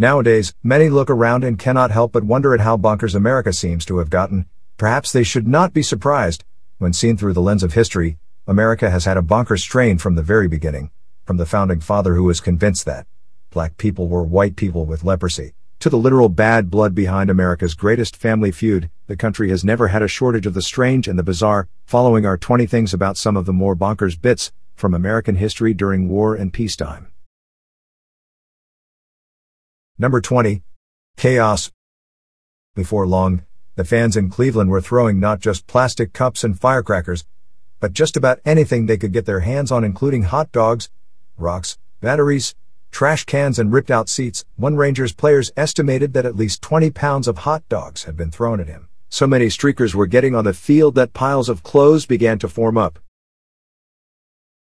Nowadays, many look around and cannot help but wonder at how bonkers America seems to have gotten. Perhaps they should not be surprised. When seen through the lens of history, America has had a bonkers strain from the very beginning. From the founding father who was convinced that black people were white people with leprosy, to the literal bad blood behind America's greatest family feud, the country has never had a shortage of the strange and the bizarre. Following are 20 things about some of the more bonkers bits from American history during war and peacetime. Number 20. Chaos. Before long, the fans in Cleveland were throwing not just plastic cups and firecrackers, but just about anything they could get their hands on, including hot dogs, rocks, batteries, trash cans and ripped out seats. One Rangers players estimated that at least 20 pounds of hot dogs had been thrown at him. So many streakers were getting on the field that piles of clothes began to form up.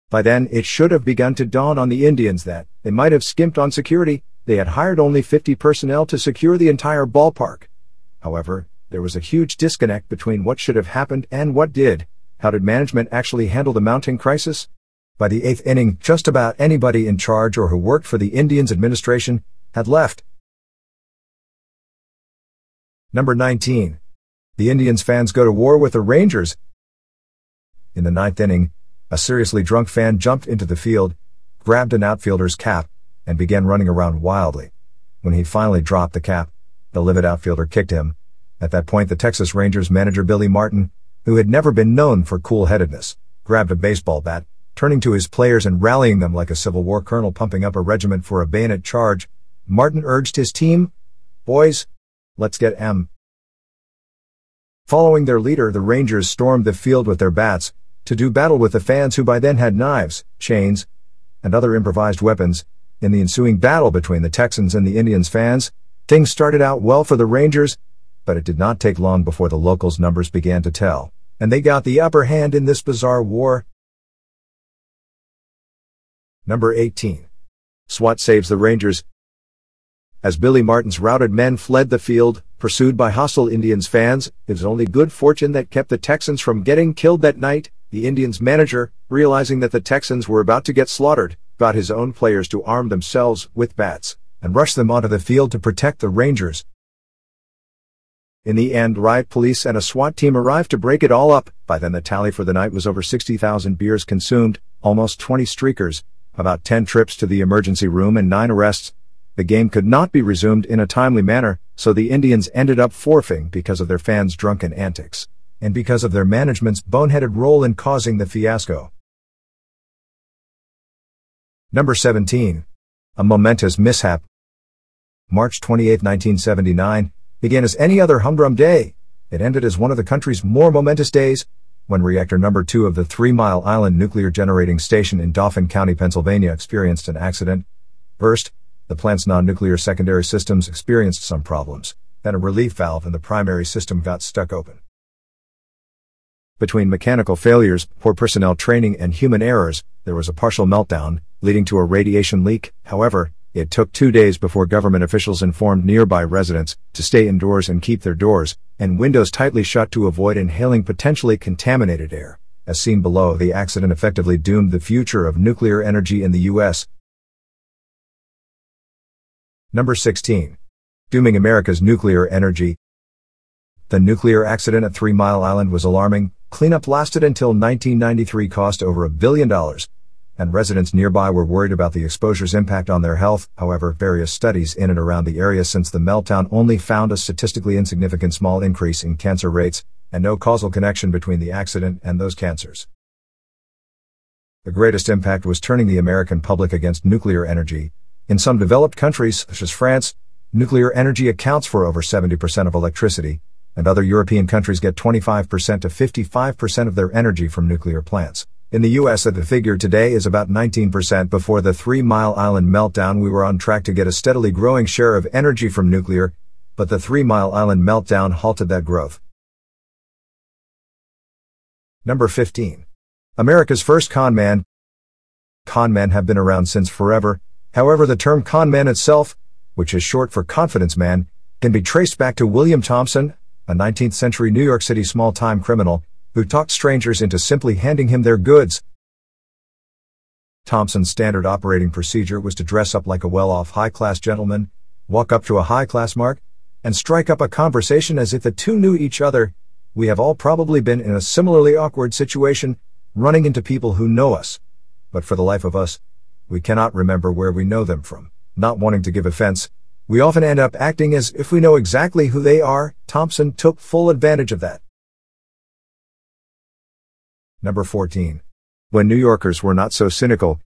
By then, it should have begun to dawn on the Indians that they might have skimped on security. They had hired only 50 personnel to secure the entire ballpark. However, there was a huge disconnect between what should have happened and what did. How did management actually handle the mounting crisis? By the 8th inning, just about anybody in charge or who worked for the Indians administration had left. Number 19. The Indians fans go to war with the Rangers. In the 9th inning, a seriously drunk fan jumped into the field, grabbed an outfielder's cap, and began running around wildly. When he finally dropped the cap, the livid outfielder kicked him. At that point, the Texas Rangers manager Billy Martin, who had never been known for cool-headedness, grabbed a baseball bat, turning to his players and rallying them like a Civil War colonel pumping up a regiment for a bayonet charge. Martin urged his team, "Boys, let's get 'em." Following their leader, the Rangers stormed the field with their bats, to do battle with the fans who by then had knives, chains, and other improvised weapons. In the ensuing battle between the Texans and the Indians fans, things started out well for the Rangers, but it did not take long before the locals' numbers began to tell, and they got the upper hand in this bizarre war. Number 18. Swat saves the Rangers. As Billy Martin's routed men fled the field, pursued by hostile Indians fans, it was only good fortune that kept the Texans from getting killed that night. The Indians manager, realizing that the Texans were about to get slaughtered, got his own players to arm themselves with bats, and rush them onto the field to protect the Rangers. In the end, riot police and a SWAT team arrived to break it all up. By then the tally for the night was over 60,000 beers consumed, almost 20 streakers, about 10 trips to the emergency room and 9 arrests. The game could not be resumed in a timely manner, so the Indians ended up forfeiting because of their fans' drunken antics, and because of their management's boneheaded role in causing the fiasco. Number 17. A momentous mishap. March 28, 1979, began as any other humdrum day. It ended as one of the country's more momentous days, when reactor number 2 of the 3 Mile Island nuclear generating station in Dauphin County, Pennsylvania experienced an accident. First, the plant's non-nuclear secondary systems experienced some problems. Then a relief valve in the primary system got stuck open. Between mechanical failures, poor personnel training and human errors, there was a partial meltdown, leading to a radiation leak. However, it took 2 days before government officials informed nearby residents to stay indoors and keep their doors and windows tightly shut to avoid inhaling potentially contaminated air. As seen below, the accident effectively doomed the future of nuclear energy in the U.S. Number 16. Dooming America's nuclear energy. The nuclear accident at 3 Mile Island was alarming. Cleanup lasted until 1993, cost over $1 billion, and residents nearby were worried about the exposure's impact on their health. However, various studies in and around the area since the meltdown only found a statistically insignificant small increase in cancer rates, and no causal connection between the accident and those cancers. The greatest impact was turning the American public against nuclear energy. In some developed countries, such as France, nuclear energy accounts for over 70% of electricity, and other European countries get 25% to 55% of their energy from nuclear plants. In the US, the figure today is about 19%. Before the 3 Mile Island meltdown, we were on track to get a steadily growing share of energy from nuclear, but the 3 Mile Island meltdown halted that growth. Number 15. America's first con man. Con men have been around since forever. However, the term con man itself, which is short for confidence man, can be traced back to William Thompson, a 19th century New York City small-time criminal, who talked strangers into simply handing him their goods. Thompson's standard operating procedure was to dress up like a well-off high-class gentleman, walk up to a high-class mark, and strike up a conversation as if the two knew each other. We have all probably been in a similarly awkward situation, running into people who know us. But for the life of us, we cannot remember where we know them from. Not wanting to give offense, we often end up acting as if we know exactly who they are. Thompson took full advantage of that. Number 14. When New Yorkers were not so cynical.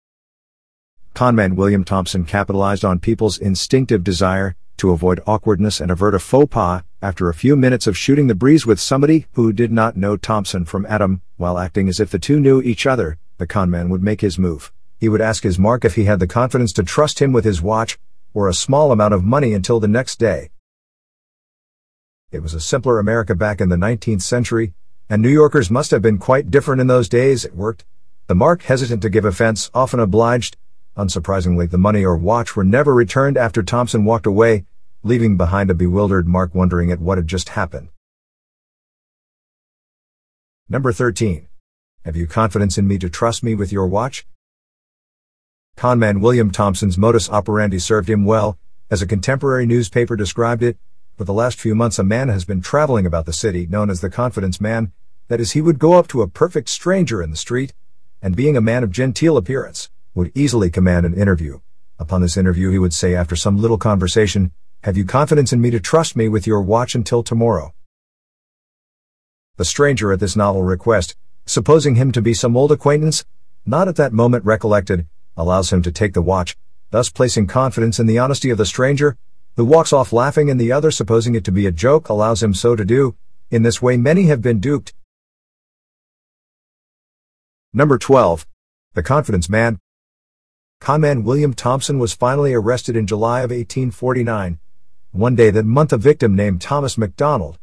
Conman William Thompson capitalized on people's instinctive desire to avoid awkwardness and avert a faux pas. After a few minutes of shooting the breeze with somebody who did not know Thompson from Adam, while acting as if the two knew each other, the conman would make his move. He would ask his mark if he had the confidence to trust him with his watch, or a small amount of money until the next day. It was a simpler America back in the 19th century, and New Yorkers must have been quite different in those days. It worked. The mark, hesitant to give offense, often obliged. Unsurprisingly, the money or watch were never returned after Thompson walked away, leaving behind a bewildered Mark wondering at what had just happened. Number 13. Have you confidence in me to trust me with your watch? Conman William Thompson's modus operandi served him well. As a contemporary newspaper described it, for the last few months a man has been traveling about the city known as the confidence man. That is, he would go up to a perfect stranger in the street, and being a man of genteel appearance, would easily command an interview. Upon this interview he would say after some little conversation, "Have you confidence in me to trust me with your watch until tomorrow?" The stranger at this novel request, supposing him to be some old acquaintance, not at that moment recollected, allows him to take the watch, thus placing confidence in the honesty of the stranger, who walks off laughing, and the other, supposing it to be a joke, allows him so to do. In this way many have been duped. Number 12. The Confidence Man. Conman William Thompson was finally arrested in July of 1849. One day that month a victim named Thomas McDonald,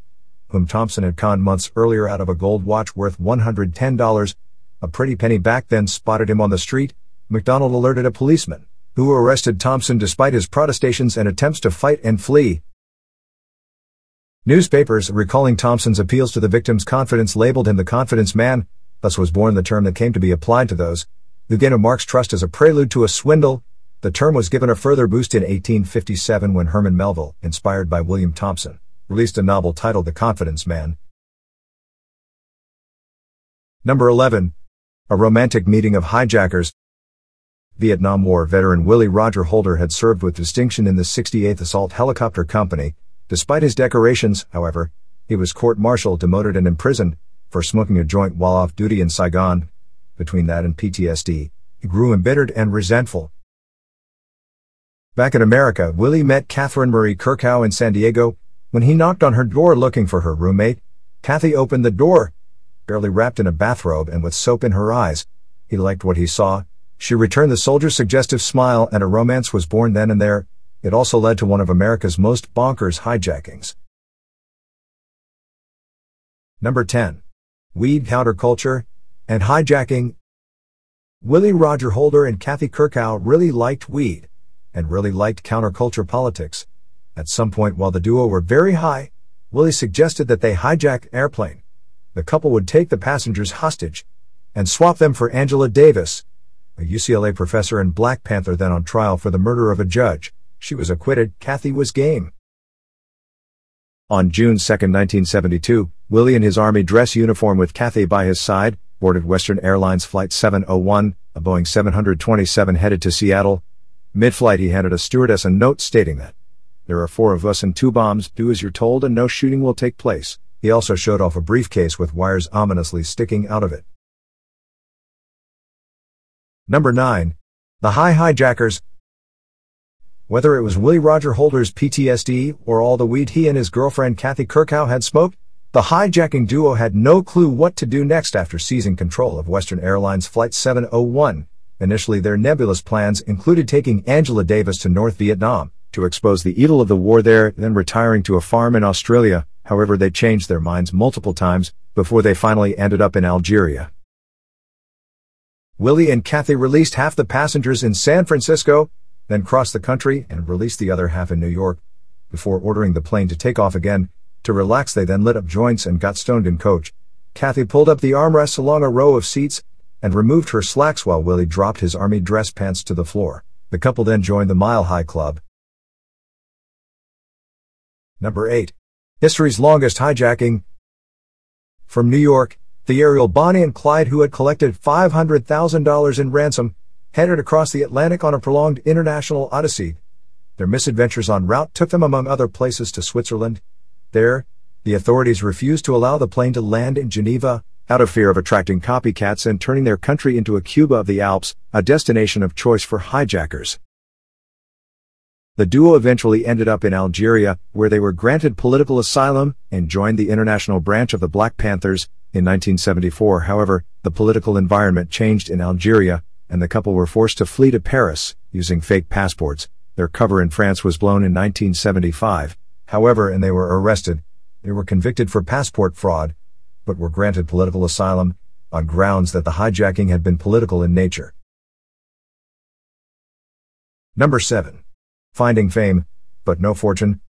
whom Thompson had conned months earlier out of a gold watch worth $110, a pretty penny back then, spotted him on the street. McDonald alerted a policeman, who arrested Thompson despite his protestations and attempts to fight and flee. Newspapers, recalling Thompson's appeals to the victim's confidence, labeled him the Confidence Man. Thus was born the term that came to be applied to those who gain a mark's trust as a prelude to a swindle. The term was given a further boost in 1857 when Herman Melville, inspired by William Thompson, released a novel titled The Confidence Man. Number 11. A romantic meeting of hijackers. Vietnam War veteran Willie Roger Holder had served with distinction in the 68th Assault Helicopter Company. Despite his decorations, however, he was court-martialed, demoted, and imprisoned for smoking a joint while off duty in Saigon. Between that and PTSD, he grew embittered and resentful. Back in America, Willie met Catherine Marie Kirkhow in San Diego. When he knocked on her door looking for her roommate, Kathy opened the door, barely wrapped in a bathrobe and with soap in her eyes. He liked what he saw. She returned the soldier's suggestive smile, and a romance was born then and there. It also led to one of America's most bonkers hijackings. Number 10. Weed, counterculture, and hijacking. Willie Roger Holder and Kathy Kirkhow really liked weed, and really liked counterculture politics. At some point while the duo were very high, Willie suggested that they hijack an airplane. The couple would take the passengers hostage, and swap them for Angela Davis, a UCLA professor and Black Panther then on trial for the murder of a judge. She was acquitted. Kathy was game. On June 2, 1972, Willie in his army dress uniform with Kathy by his side, boarded Western Airlines Flight 701, a Boeing 727 headed to Seattle. Mid-flight he handed a stewardess a note stating that, "There are 4 of us and 2 bombs, do as you're told and no shooting will take place." He also showed off a briefcase with wires ominously sticking out of it. Number 9. The High Hijackers. Whether it was Willie Roger Holder's PTSD or all the weed he and his girlfriend Kathy Kirkhow had smoked, the hijacking duo had no clue what to do next after seizing control of Western Airlines Flight 701. Initially their nebulous plans included taking Angela Davis to North Vietnam to expose the evil of the war there, then retiring to a farm in Australia. However, they changed their minds multiple times before they finally ended up in Algeria. Willie and Kathy released half the passengers in San Francisco, then crossed the country and released the other half in New York. Before ordering the plane to take off again, to relax they then lit up joints and got stoned in coach. Kathy pulled up the armrests along a row of seats and removed her slacks while Willie dropped his army dress pants to the floor. The couple then joined the Mile High Club. Number 8. History's longest hijacking. From New York, the Ariel Bonnie and Clyde, who had collected $500,000 in ransom, headed across the Atlantic on a prolonged international odyssey. Their misadventures en route took them, among other places, to Switzerland. There, the authorities refused to allow the plane to land in Geneva, out of fear of attracting copycats and turning their country into a Cuba of the Alps, a destination of choice for hijackers. The duo eventually ended up in Algeria, where they were granted political asylum and joined the international branch of the Black Panthers. In 1974, however, the political environment changed in Algeria, and the couple were forced to flee to Paris, using fake passports. Their cover in France was blown in 1975, however, and they were arrested. They were convicted for passport fraud, but were granted political asylum, on grounds that the hijacking had been political in nature. Number 7. Finding fame, but no fortune.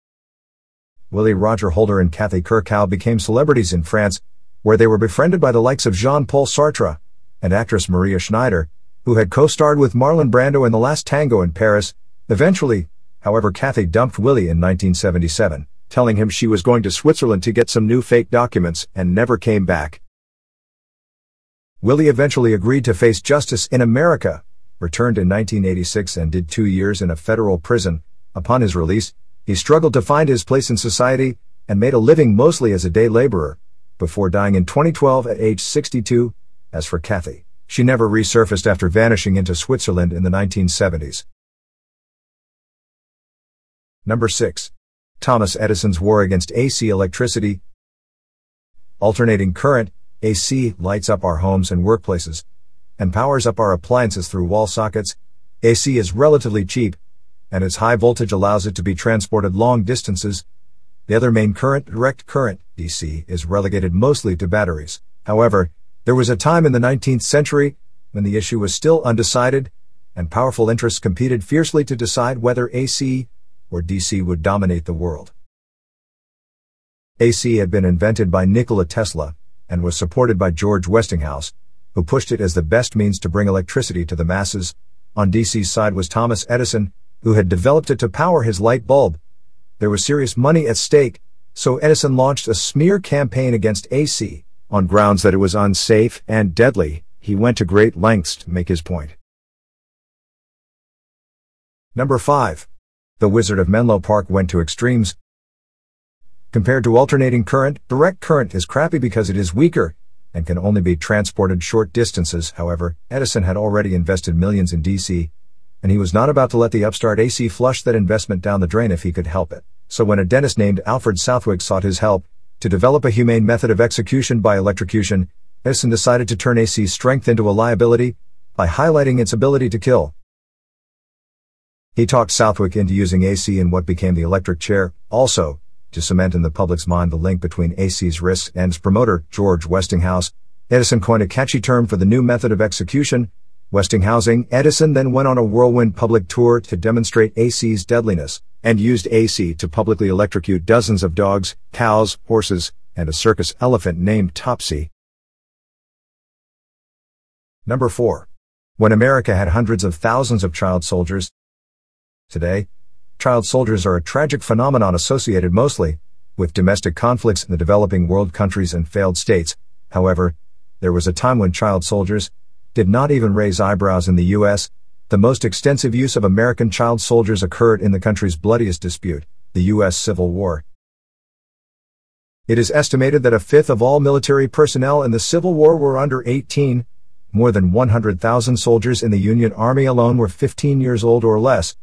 Willie Roger Holder and Kathy Kirkhope became celebrities in France, where they were befriended by the likes of Jean-Paul Sartre and actress Maria Schneider, who had co-starred with Marlon Brando in The Last Tango in Paris. Eventually, however, Kathy dumped Willie in 1977, telling him she was going to Switzerland to get some new fake documents, and never came back. Willie eventually agreed to face justice in America, returned in 1986 and did 2 years in a federal prison. Upon his release, he struggled to find his place in society, and made a living mostly as a day laborer, before dying in 2012 at age 62. As for Kathy, she never resurfaced after vanishing into Switzerland in the 1970s. Number 6. Thomas Edison's war against AC electricity. Alternating current, AC, lights up our homes and workplaces, and powers up our appliances through wall sockets. AC is relatively cheap, and its high voltage allows it to be transported long distances. The other main current, direct current, DC, is relegated mostly to batteries. However, there was a time in the 19th century when the issue was still undecided, and powerful interests competed fiercely to decide whether AC or DC would dominate the world. AC had been invented by Nikola Tesla, and was supported by George Westinghouse, who pushed it as the best means to bring electricity to the masses. On DC's side was Thomas Edison, who had developed it to power his light bulb. There was serious money at stake, so Edison launched a smear campaign against AC, on grounds that it was unsafe and deadly. He went to great lengths to make his point. Number 5. The Wizard of Menlo Park went to extremes. Compared to alternating current, direct current is crappy because it is weaker, and can only be transported short distances. However, Edison had already invested millions in DC, and he was not about to let the upstart AC flush that investment down the drain if he could help it. So when a dentist named Alfred Southwick sought his help to develop a humane method of execution by electrocution, Edison decided to turn AC's strength into a liability by highlighting its ability to kill. He talked Southwick into using AC in what became the electric chair. Also, to cement in the public's mind the link between AC's risks and its promoter, George Westinghouse, Edison coined a catchy term for the new method of execution, Westinghousing. Edison then went on a whirlwind public tour to demonstrate AC's deadliness, and used AC to publicly electrocute dozens of dogs, cows, horses, and a circus elephant named Topsy. Number 4. When America had hundreds of thousands of child soldiers. Today, child soldiers are a tragic phenomenon associated mostly with domestic conflicts in the developing world countries and failed states. However, there was a time when child soldiers did not even raise eyebrows in the U.S. The most extensive use of American child soldiers occurred in the country's bloodiest dispute, the U.S. Civil War. It is estimated that a fifth of all military personnel in the Civil War were under 18. More than 100,000 soldiers in the Union Army alone were 15 years old or less.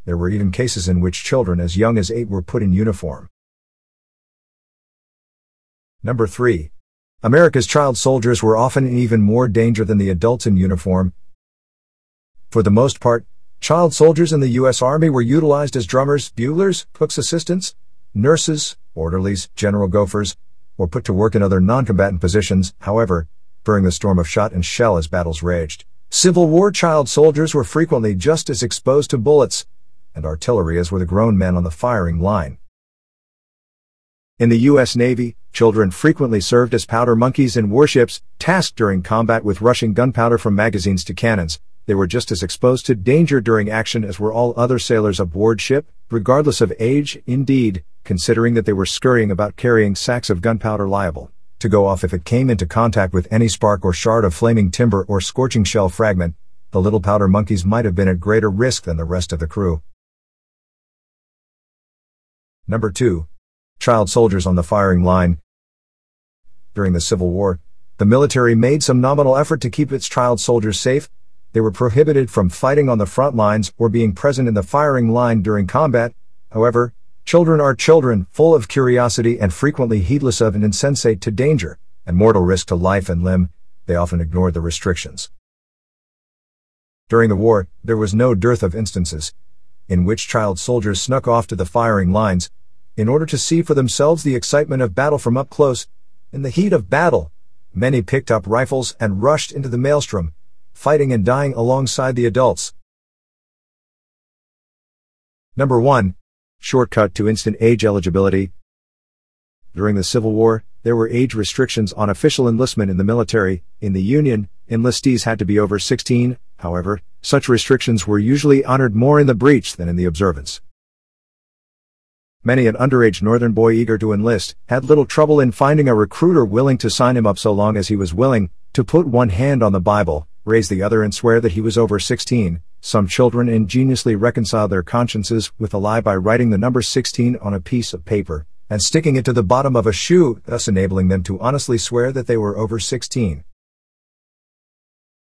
There were even cases in which children as young as 8 were put in uniform. Number 3. America's child soldiers were often in even more danger than the adults in uniform. For the most part, child soldiers in the U.S. Army were utilized as drummers, buglers, cook's assistants, nurses, orderlies, general gophers, or put to work in other non-combatant positions. However, during the storm of shot and shell as battles raged, Civil War child soldiers were frequently just as exposed to bullets and artillery as were the grown men on the firing line. In the U.S. Navy, children frequently served as powder monkeys in warships, tasked during combat with rushing gunpowder from magazines to cannons. They were just as exposed to danger during action as were all other sailors aboard ship, regardless of age. Indeed, considering that they were scurrying about carrying sacks of gunpowder liable to go off if it came into contact with any spark or shard of flaming timber or scorching shell fragment. The little powder monkeys might have been at greater risk than the rest of the crew. Number 2. Child soldiers on the firing line. During the Civil War, the military made some nominal effort to keep its child soldiers safe. They were prohibited from fighting on the front lines or being present in the firing line during combat. However, children are children, full of curiosity and frequently heedless of and insensate to danger and mortal risk to life and limb. They often ignored the restrictions. During the war, there was no dearth of instances in which child soldiers snuck off to the firing lines in order to see for themselves the excitement of battle from up close. In the heat of battle, many picked up rifles and rushed into the maelstrom, fighting and dying alongside the adults. Number 1. Shortcut to instant age eligibility. During the Civil War, there were age restrictions on official enlistment in the military. In the Union, enlistees had to be over 16, however, such restrictions were usually honored more in the breach than in the observance. Many an underage northern boy eager to enlist had little trouble in finding a recruiter willing to sign him up so long as he was willing to put one hand on the Bible, raise the other and swear that he was over 16. Some children ingeniously reconciled their consciences with a lie by writing the number 16 on a piece of paper and sticking it to the bottom of a shoe, thus enabling them to honestly swear that they were over 16.